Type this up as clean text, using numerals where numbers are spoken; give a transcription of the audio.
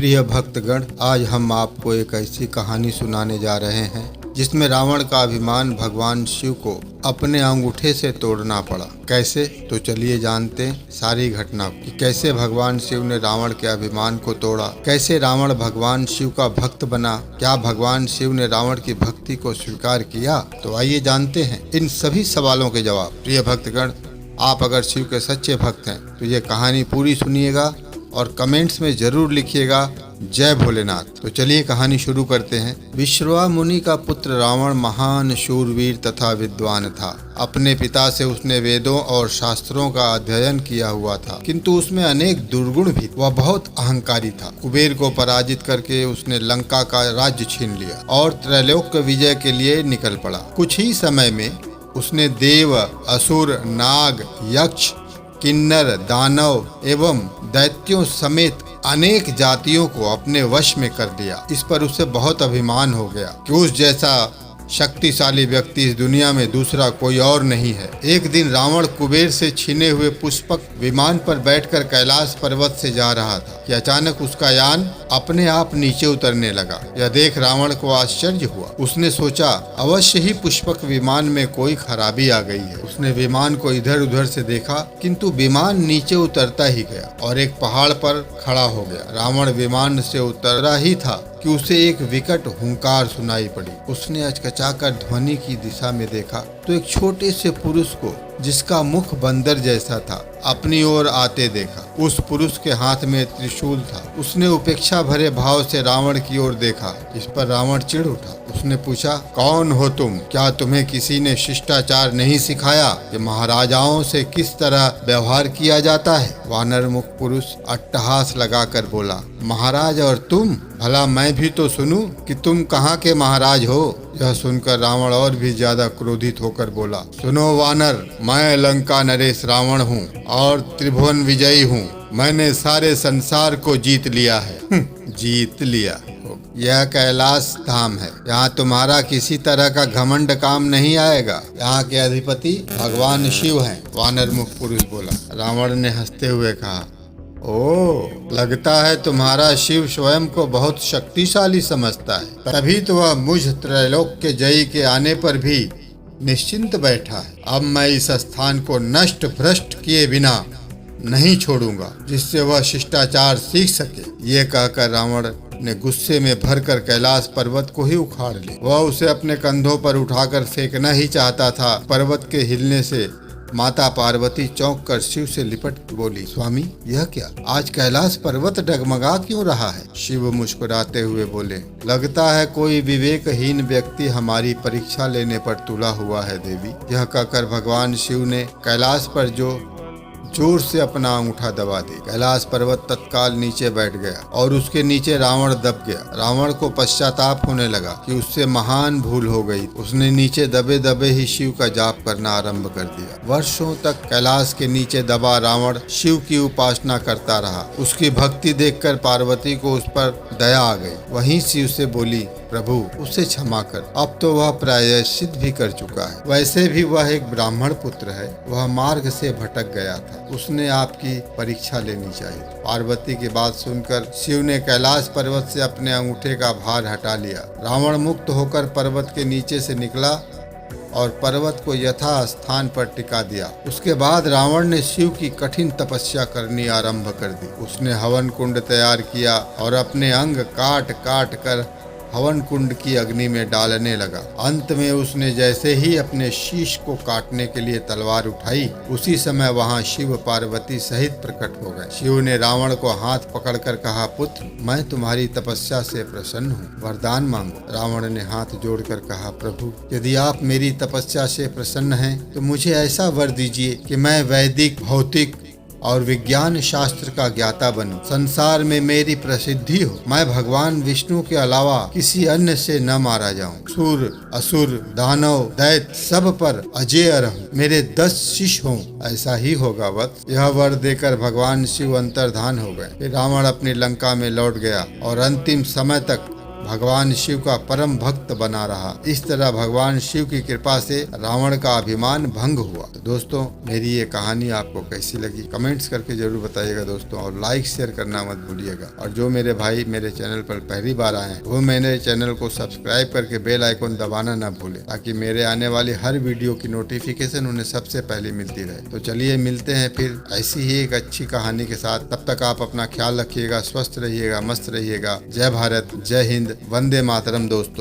प्रिय भक्तगण, आज हम आपको एक ऐसी कहानी सुनाने जा रहे हैं जिसमें रावण का अभिमान भगवान शिव को अपने अंगूठे से तोड़ना पड़ा। कैसे? तो चलिए जानते हैं सारी घटना कि कैसे भगवान शिव ने रावण के अभिमान को तोड़ा, कैसे रावण भगवान शिव का भक्त बना, क्या भगवान शिव ने रावण की भक्ति को स्वीकार किया। तो आइए जानते हैं इन सभी सवालों के जवाब। प्रिय भक्तगण, आप अगर शिव के सच्चे भक्त हैं तो ये कहानी पूरी सुनिएगा और कमेंट्स में जरूर लिखिएगा जय भोलेनाथ। तो चलिए कहानी शुरू करते हैं। विश्रवा मुनि का पुत्र रावण महान शूरवीर तथा विद्वान था। अपने पिता से उसने वेदों और शास्त्रों का अध्ययन किया हुआ था, किंतु उसमें अनेक दुर्गुण भी। वह बहुत अहंकारी था। कुबेर को पराजित करके उसने लंका का राज्य छीन लिया और त्रैलोक्य विजय के लिए निकल पड़ा। कुछ ही समय में उसने देव, असुर, नाग, यक्ष, किन्नर, दानव एवं दैत्यों समेत अनेक जातियों को अपने वश में कर लिया। इस पर उसे बहुत अभिमान हो गया कि उस जैसा शक्तिशाली व्यक्ति इस दुनिया में दूसरा कोई और नहीं है। एक दिन रावण कुबेर से छीने हुए पुष्पक विमान पर बैठकर कैलाश पर्वत से जा रहा था कि अचानक उसका यान अपने आप नीचे उतरने लगा। यह देख रावण को आश्चर्य हुआ। उसने सोचा अवश्य ही पुष्पक विमान में कोई खराबी आ गई है। उसने विमान को इधर उधर से देखा, किंतु विमान नीचे उतरता ही गया और एक पहाड़ पर खड़ा हो गया। रावण विमान से उतरा ही था कि उसे एक विकट हुंकार सुनाई पड़ी। उसने अचकचाकर ध्वनि की दिशा में देखा तो एक छोटे से पुरुष को, जिसका मुख बंदर जैसा था, अपनी ओर आते देखा। उस पुरुष के हाथ में त्रिशूल था। उसने उपेक्षा भरे भाव से रावण की ओर देखा। इस पर रावण चिढ़ उठा। उसने पूछा, कौन हो तुम? क्या तुम्हें किसी ने शिष्टाचार नहीं सिखाया कि महाराजाओं से किस तरह व्यवहार किया जाता है? वानर मुख पुरुष अट्टहास लगाकर बोला, महाराज और तुम? भला मैं भी तो सुनूं कि तुम कहाँ के महाराज हो। यह सुनकर रावण और भी ज्यादा क्रोधित होकर बोला, सुनो वानर, मैं लंका नरेश रावण हूँ और त्रिभुवन विजयी हूँ। मैंने सारे संसार को जीत लिया है। जीत लिया? यह कैलाश धाम है, यहाँ तुम्हारा किसी तरह का घमंड काम नहीं आएगा। यहाँ के अधिपति भगवान शिव हैं। वानर मुख पुरुष बोला। रावण ने हंसते हुए कहा, ओ, लगता है तुम्हारा शिव स्वयं को बहुत शक्तिशाली समझता है, तभी तो वह मुझ त्रैलोक्य जयी के आने पर भी निश्चिंत बैठा है। अब मैं इस स्थान को नष्ट भ्रष्ट किए बिना नहीं छोड़ूंगा, जिससे वह शिष्टाचार सीख सके। ये कहकर रावण ने गुस्से में भरकर कैलाश पर्वत को ही उखाड़ लिया। वह उसे अपने कंधों पर उठाकर फेंकना ही चाहता था। पर्वत के हिलने से माता पार्वती चौंक कर शिव से लिपट बोली, स्वामी, यह क्या? आज कैलाश पर्वत डगमगा क्यों रहा है? शिव मुस्कुराते हुए बोले, लगता है कोई विवेकहीन व्यक्ति हमारी परीक्षा लेने पर तुला हुआ है देवी। यह कहकर भगवान शिव ने कैलाश पर जोर से अपना अंगूठा दबा दी। कैलाश पर्वत तत्काल नीचे बैठ गया और उसके नीचे रावण दब गया। रावण को पश्चाताप होने लगा कि उससे महान भूल हो गई। उसने नीचे दबे दबे ही शिव का जाप करना आरंभ कर दिया। वर्षों तक कैलाश के नीचे दबा रावण शिव की उपासना करता रहा। उसकी भक्ति देखकर पार्वती को उस पर दया आ गई। वहीं शिव से बोली, प्रभु, उसे क्षमा कर, अब तो वह प्रायश्चित भी कर चुका है। वैसे भी वह एक ब्राह्मण पुत्र है, वह मार्ग से भटक गया था, उसने आपकी परीक्षा लेनी चाहिए। पार्वती की बात सुनकर शिव ने कैलाश पर्वत से अपने अंगूठे का भार हटा लिया। रावण मुक्त होकर पर्वत के नीचे से निकला और पर्वत को यथा स्थान पर टिका दिया। उसके बाद रावण ने शिव की कठिन तपस्या करनी आरंभ कर दी। उसने हवन कुंड तैयार किया और अपने अंग काट काट कर हवन कुंड की अग्नि में डालने लगा। अंत में उसने जैसे ही अपने शीश को काटने के लिए तलवार उठाई, उसी समय वहां शिव पार्वती सहित प्रकट हो गए। शिव ने रावण को हाथ पकड़कर कहा, पुत्र, मैं तुम्हारी तपस्या से प्रसन्न हूँ, वरदान मांगो। रावण ने हाथ जोड़कर कहा, प्रभु, यदि आप मेरी तपस्या से प्रसन्न हैं तो मुझे ऐसा वर दीजिए कि मैं वैदिक, भौतिक और विज्ञान शास्त्र का ज्ञाता बनूं। संसार में मेरी प्रसिद्धि हो। मैं भगवान विष्णु के अलावा किसी अन्य से न मारा जाऊं। सुर, असुर, दानव, दैत्य सब पर अजेय रहूं। मेरे 10 शिष्य हों, ऐसा ही होगा वत्स। यह वर देकर भगवान शिव अंतर्धान हो गए। फिर रावण अपनी लंका में लौट गया और अंतिम समय तक भगवान शिव का परम भक्त बना रहा। इस तरह भगवान शिव की कृपा से रावण का अभिमान भंग हुआ। तो दोस्तों, मेरी ये कहानी आपको कैसी लगी कमेंट्स करके जरूर बताइएगा दोस्तों, और लाइक शेयर करना मत भूलिएगा। और जो मेरे भाई मेरे चैनल पर पहली बार आए हैं वो मेरे चैनल को सब्सक्राइब करके बेल आइकन दबाना न भूलें, ताकि मेरे आने वाली हर वीडियो की नोटिफिकेशन उन्हें सबसे पहले मिलती रहे। तो चलिए मिलते हैं फिर ऐसी ही एक अच्छी कहानी के साथ। तब तक आप अपना ख्याल रखिएगा, स्वस्थ रहिएगा, मस्त रहिएगा। जय भारत, जय हिंद, वंदे मातरम दोस्तों।